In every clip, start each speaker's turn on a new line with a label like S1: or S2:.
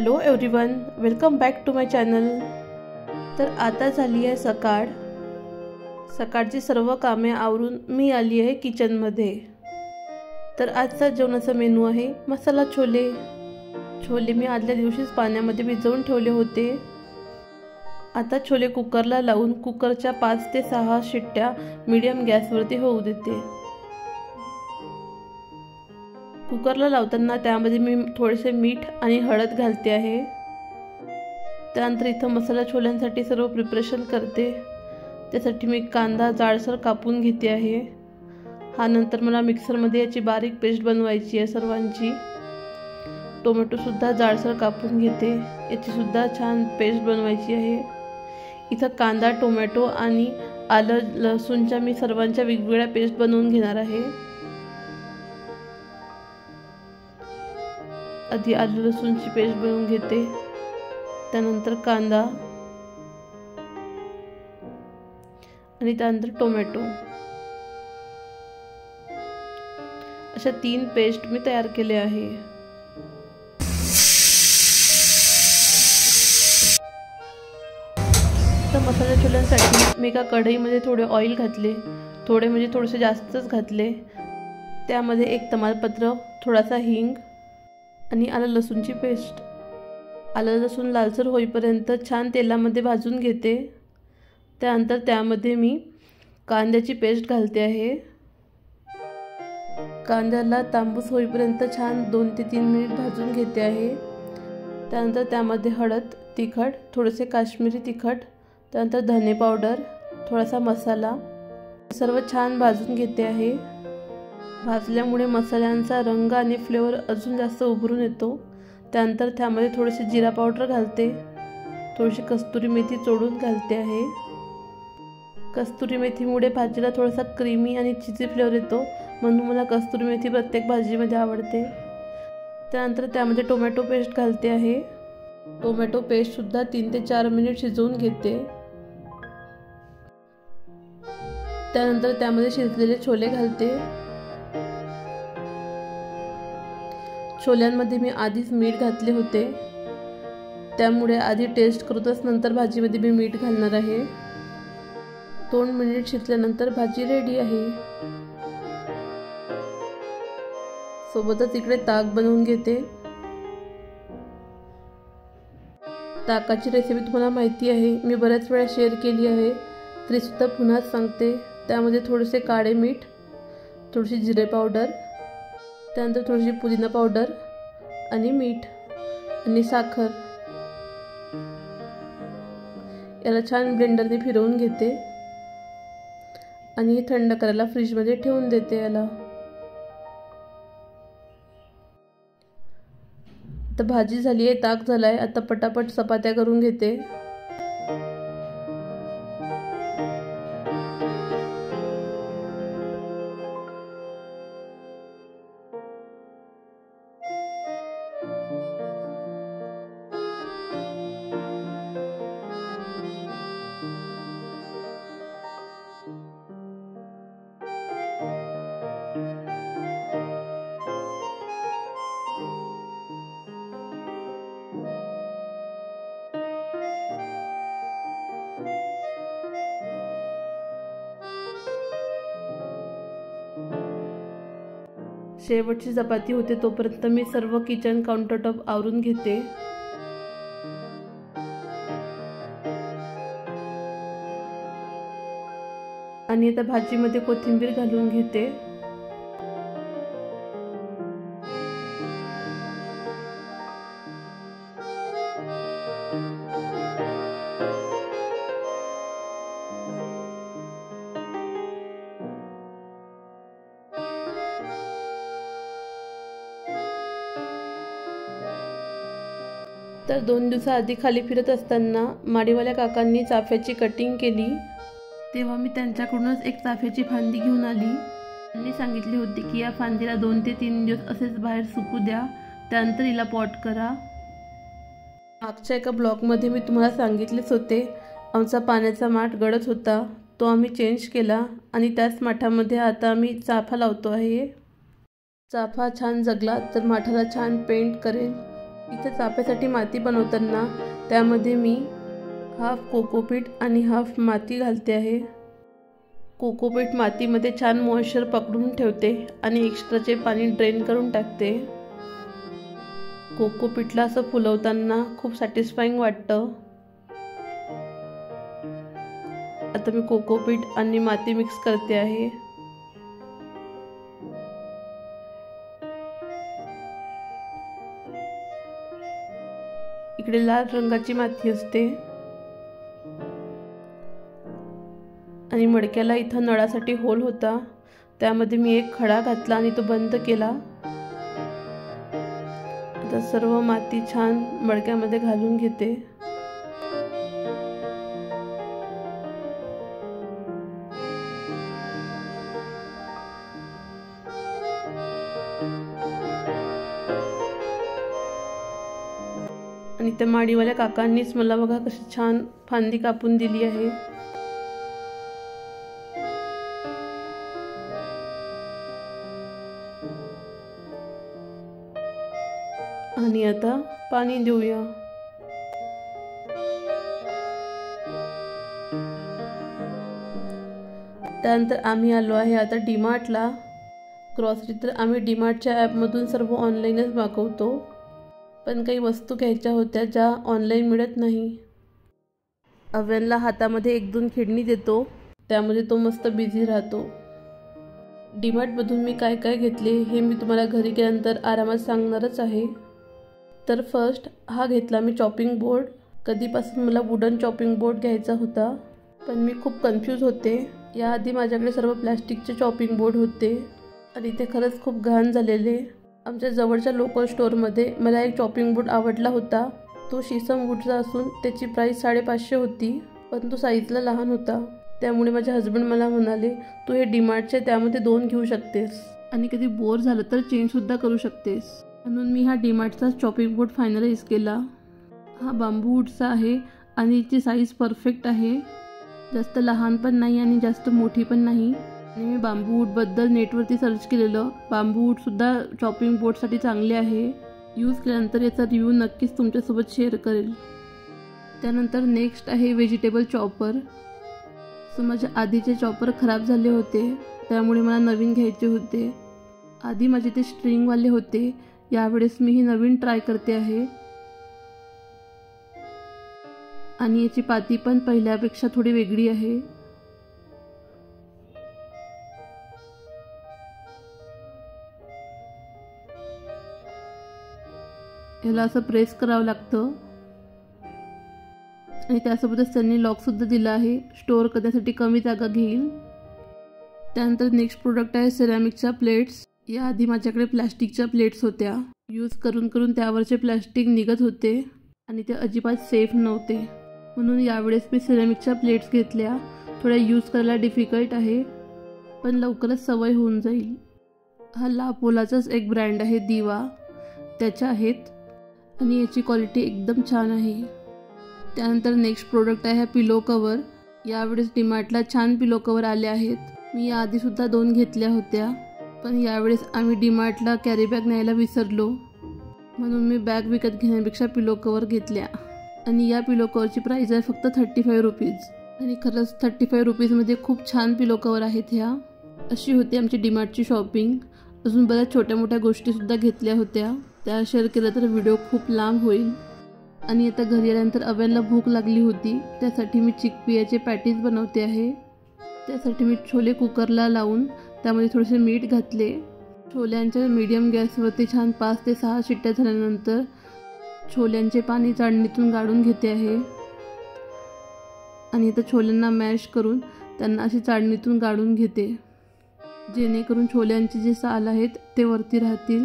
S1: Hello everyone, welcome back to my channel. तर आता झाली आहे सकाळची सर्व कामे आवरून मी आली आहे किचनमध्ये। तर आजचा जेवणाचा मेनू आहे मसाला छोले। छोले मी आदल्या दिवशीच पाण्यामध्ये भिजवून ठेवले होते। आता छोले कुकरला लावून कुकरच्या 5 ते 6 शिट्ट्या मीडियम गॅसवरती होऊ देते। कुकरला लावताना त्यामध्ये मी थोडेसे मीठ आणि हळद घालते आहे। त्यानंतर इथं मसाला छोल्यांसाठी सर्व प्रिपरेशन करते। त्यासाठी मी कांदा जाडसर कापून घेते आहे। हा नंतर मला मिक्सरमध्ये याची बारीक पेस्ट बनवायची आहे सर्वांची। टोमॅटो सुद्धा जाडसर कापून घेते, याची सुद्धा छान पेस्ट बनवायची आहे। इथं कांदा, टोमॅटो आणि आलं लसूणच्या मी सर्वांच्या वेगवेगळ्या पेस्ट बनवून घेणार आहे। आधी आलं लसूणची पेस्ट बनवून घेते, त्यानंतर कांदा आणि त्यानंतर टोमॅटो, अशा 3 पेस्ट मी तयार केले आहे। तर मसाला छोल्यांसाठी मी एका कढईमध्ये थोडे ऑइल घातले, थोडे म्हणजे थोडेसे जास्तच घातले। त्यामध्ये 1 तमालपत्र, थोडासा हिंग आणि आलं लसूणची पेस्ट। आलं लसूण लालसर होईपर्यंत छान तेलामध्ये भाजून घेते। त्यानंतर त्यामध्ये मी कांद्याची पेस्ट घालते आहे। कांद्याला तांबूस होईपर्यंत छान 2 ते 3 मिनिट भाजून घेते आहे। त्यानंतर त्यामध्ये हळद, तिखट, थोडेसे काश्मीरी तिखट, त्यानंतर धने पावडर, थोडासा मसाला सर्व छान भाजून घेते आहे। भाजल्यामुळे मसाल्यांचा रंग आणि फ्लेवर अजून जास्त उभरून येतो। त्यानंतर त्यामध्ये थोडेसे जिरा पावडर घालते, थोडीशी कस्तुरी मेथी चोडून घालते आहे। कस्तुरी मेथीमुळे भाजीला थोडासा क्रीमी आणि चीजी फ्लेवर येतो, म्हणून मला कस्तुरी मेथी प्रत्येक भाजीमध्ये आवडते। त्यानंतर त्यामध्ये टोमॅटो पेस्ट घालते आहे। टोमॅटो पेस्ट सुद्धा 3 ते 4 मिनिट शिजवून घेते। त्यानंतर त्यामध्ये शिजलेले छोले घालते। छोल्यांमध्ये मी आधीच मीठ घातले होते, त्यामुळे आधी टेस्ट करूनच नंतर भाजीमध्ये मी मीठ घालणार आहे। 2 मिनिट शिजल्यानंतर भाजी रेडी आहे। सोबतच इकडे ताक बनवून घेते। ताकाची रेसिपी तुम्हाला माहिती आहे, मी बऱ्याच वेळा शेअर केली आहे, तरी सुद्धा पुन्हा सांगते। त्यामध्ये थोडेसे काळे मीठ, थोडीशी जिरे पावडर, त्यानंतर थोडीशी पुदिना पावडर आणि मीठ आणि साखर, याला छान ब्लेंडरने फिरवून घेते आणि थंड करायला फ्रीजमध्ये ठेवून देते याला। आता भाजी झाली आहे, ताक झालाय, आता पटापट चपात्या करून घेते। शेवटची चपाती होते तोपर्यंत मी सर्व किचन काउंटरटॉप आवरून घेते। आणि आता भाजीमध्ये कोथिंबीर घालून घेते। तर 2 दिवसाआधी खाली फिरत असताना माडीवाल्या काकांनी चाफ्याची कटिंग केली, तेव्हा मी त्यांच्याकडूनच एक चाफ्याची फांदी घेऊन आली। त्यांनी सांगितले होते की या फांदीला 2 ते 3 दिवस असेच बाहेर सुकू द्या, त्यानंतर हिला पॉट करा। मागच्या एका ब्लॉगमध्ये मी तुम्हाला सांगितलेच होते, आमचा पाण्याचा माठ गळत होता, तो आम्ही चेंज केला आणि त्याच माठामध्ये आता आम्ही चाफा लावतो आहे। चाफा छान जगला तर माठाला छान पेंट करेल। इथे चाप्यासाठी माती बनवताना त्यामध्ये मी हाफ कोकोपीट आणि हाफ माती घालते आहे। कोकोपीट मातीमध्ये छान मॉइश्चर पकडून ठेवते आणि एक्स्ट्राचे पाणी ड्रेन करून टाकते। कोकोपीटला असं फुलवताना खूप सॅटिस्फाईंग वाटतं। आता मी कोकोपीट आणि माती मिक्स करते आहे। इकडे लाल रंगाची माती असते आणि मडक्याला इथं नळासाठी होल होता, त्यामध्ये मी एक खडा घातला आणि तो बंद केला। आता सर्व माती छान मडक्यामध्ये घालून घेते। आणि त्या माडीवाल्या काकांनीच मला बघा कशी छान फांदी कापून दिली आहे। आणि आता पाणी देऊया। त्यानंतर आम्ही आलो आहे आता डीमार्टला। ग्रॉसरी तर आम्ही डीमार्टच्या ॲपमधून सर्व ऑनलाईनच मागवतो, पण काही वस्तू घ्यायच्या होत्या ज्या ऑनलाईन मिळत नाही। अव्यांला हातामध्ये 1-2 खेळणी देतो, त्यामध्ये तो मस्त बिझी राहतो। डीमार्टमधून मी काय काय घेतले हे मी तुम्हाला घरी गेल्यानंतर आरामात सांगणारच आहे। तर फर्स्ट हा घेतला मी चॉपिंग बोर्ड। कधीपासून मला वुडन चॉपिंग बोर्ड घ्यायचा होता, पण मी खूप कन्फ्यूज होते। याआधी माझ्याकडे सर्व प्लॅस्टिकचे चॉपिंग बोर्ड होते आणि ते खरंच खूप घाण झालेले। आमच्या जवळच्या लोकल स्टोअरमध्ये मला एक चॉपिंग बोर्ड आवडला होता। तो शीशम वूडचा असून त्याची प्राईस 550 होती, पण तो साईजला लहान होता। त्यामुळे माझे हस्बंड मला म्हणाले, तू हे डीमार्टचे त्यामध्ये 2 घेऊ शकतेस आणि कधी बोर झालं तर चेंजसुद्धा करू शकतेस। म्हणून मी हा डीमार्टचा चॉपिंग बोर्ड फायनलाइज केला। हा बांबू वूडचा आहे आणि याची साईज परफेक्ट आहे, जास्त लहान पण नाही आणि जास्त मोठी पण नाही। आणि मी बांबू वूडबद्दल नेटवरती सर्च केलेलं, बांबू वूडसुद्धा चॉपिंग बोर्डसाठी चांगले आहे। यूज केल्यानंतर याचा रिव्ह्यू नक्कीच तुमच्यासोबत शेअर करेल। त्यानंतर नेक्स्ट आहे व्हेजिटेबल चॉपर। सो माझे आधीचे चॉपर खराब झाले होते, त्यामुळे मला नवीन घ्यायचे होते। आधी माझे ते स्ट्रिंगवाले होते, यावेळेस मी ही नवीन ट्राय करते आहे। आणि याची पाती पण पहिल्यापेक्षा थोडी वेगळी आहे। याला असं प्रेस करावं लागतं आणि त्यासोबतच त्यांनी लॉकसुद्धा दिला आहे, स्टोअर करण्यासाठी कमी जागा घेईल। त्यानंतर नेक्स्ट प्रोडक्ट आहे सिरॅमिकच्या प्लेट्स। याआधी माझ्याकडे प्लॅस्टिकच्या प्लेट्स होत्या, यूज करून करून त्यावरचे प्लॅस्टिक निघत होते आणि ते अजिबात सेफ नव्हते। म्हणून यावेळेस मी सिरॅमिकच्या प्लेट्स घेतल्या। थोड्या यूज करायला डिफिकल्ट आहे, पण लवकरच सवय होऊन जाईल। हा लापोलाचाच एक ब्रँड आहे दिवा, त्याच्या आहेत आणि याची क्वालिटी एकदम छान आहे। त्यानंतर नेक्स्ट प्रोडक्ट आहे पिलो कवर। यावेळेस डीमार्टला छान पिलो कवर आले आहेत। मी याआधीसुद्धा 2 घेतल्या होत्या, पण यावेळेस आम्ही डीमार्टला कॅरी बॅग न्यायला विसरलो, म्हणून मी बॅग विकत घेण्यापेक्षा पिलो कवर घेतल्या। आणि या पिलो कवरची प्राईस आहे फक्त 35 रुपीज आणि खरंच 35 रुपीजमध्ये खूप छान पिलो कवर आहेत ह्या। अशी होती आमची डीमार्टची शॉपिंग। अजून बऱ्याच छोट्या मोठ्या गोष्टीसुद्धा घेतल्या होत्या, त्या शेअर केल्या तर व्हिडिओ खूप लांब होईल। आणि आता घरी आल्यानंतर अव्यांला भूक लागली होती, त्यासाठी मी चिकपियाचे पॅटीस बनवते आहे। त्यासाठी मी छोले कुकरला लावून त्यामध्ये थोडेसे मीठ घातले। छोल्यांच्या मीडियम गॅसवरती छान 5 ते 6 शिट्ट्या झाल्यानंतर छोल्यांचे पाणी चाळणीतून गाळून घेते आहे आणि आता छोल्यांना मॅश करून त्यांना अशी चाळणीतून गाळून घेते, जेणेकरून छोल्यांचे जे साल आहेत ते वरती राहतील।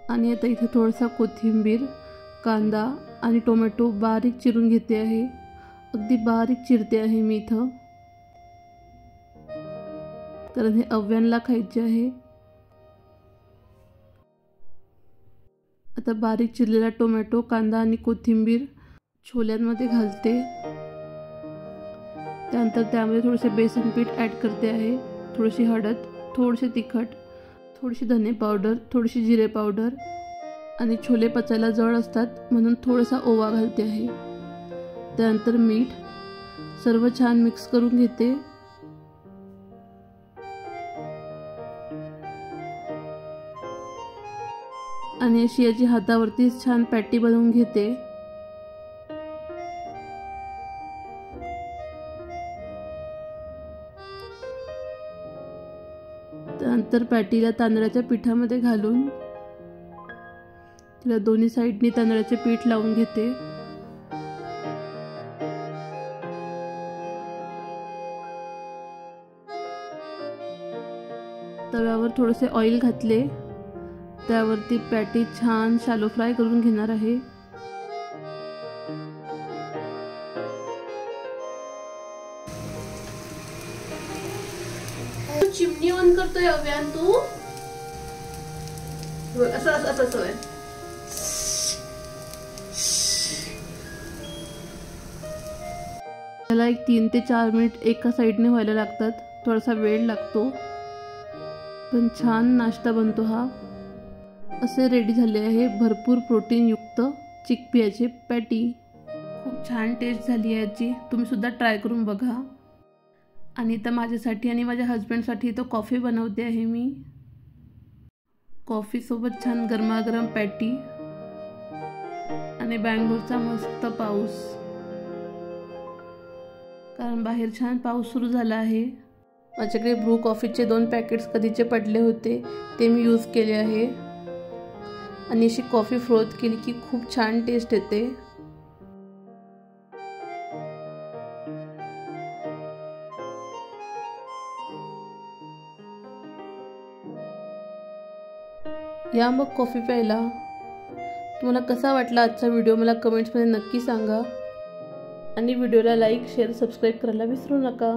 S1: आणि आता इथे थोडासा कोथिंबीर, कांदा आणि टोमॅटो बारीक चिरून घेते आहे, अगदी बारीक चिरते आहे मी इथं, कारण हे अव्यांला खायचे आहे। आता बारीक चिरलेला टोमॅटो, कांदा आणि कोथिंबीर छोल्यांमध्ये घालते। त्यानंतर त्यामध्ये थोडेसे बेसन पीठ ॲड करते आहे, थोडीशी हळद, थोडेसे तिखट, थोडीशी धने पावडर, थोडीशी जिरे पावडर आणि छोले पचायला जड असतात म्हणून थोडासा ओवा घालते आहे. त्यानंतर मीठ, सर्व छान मिक्स करून घेते. आणि अशी याची हातावरती छान पॅटी बनवून घेते. त्यानंतर पॅटीला तांदळाच्या पिठामध्ये घालून तिला दोन्ही साईडनी तांदळाचे पीठ लावून घेते. तव्यावर थोडेसे ऑइल घातले, त्यावरती पॅटी छान शॅलो फ्राय करून घेणार आहे.
S2: चिमणी ऑन करतोय अव्यान तू. असं असं असं आहे.
S1: त्याला एक 3 ते 4 मिनिट एका साईडने व्हायला लागतात. थोडासा वेळ लागतो पण छान नाश्ता बनतो हा. असे रेडी झाले आहे भरपूर प्रोटीन युक्त चिकपियाचे पॅटी. खूप छान टेस्ट झाली आहे याची. तुम्ही सुद्धा ट्राय करून बघा. आणि तर माझ्यासाठी आणि माझ्या हस्बंडसाठी तो कॉफी बनवते आहे मी. कॉफी सोबत छान गरमागरम पॅटी आणि बँगलोरचा मस्त पाऊस, कारण बाहेर छान पाऊस सुरू झाला आहे. माझ्याकडे ब्रू कॉफीचे 2 पॅकेट्स कधीचे पडले होते ते मी यूज केले आहे. आणि अशी कॉफी फ्रोथ केली की खूप छान टेस्ट येते. या मग कॉफी प्यायला. तुम्हाला कसा वाटला आजचा व्हिडिओ मला कमेंट्समध्ये नक्की सांगा. आणि व्हिडिओला लाईक, शेअर, सबस्क्राईब करायला विसरू नका.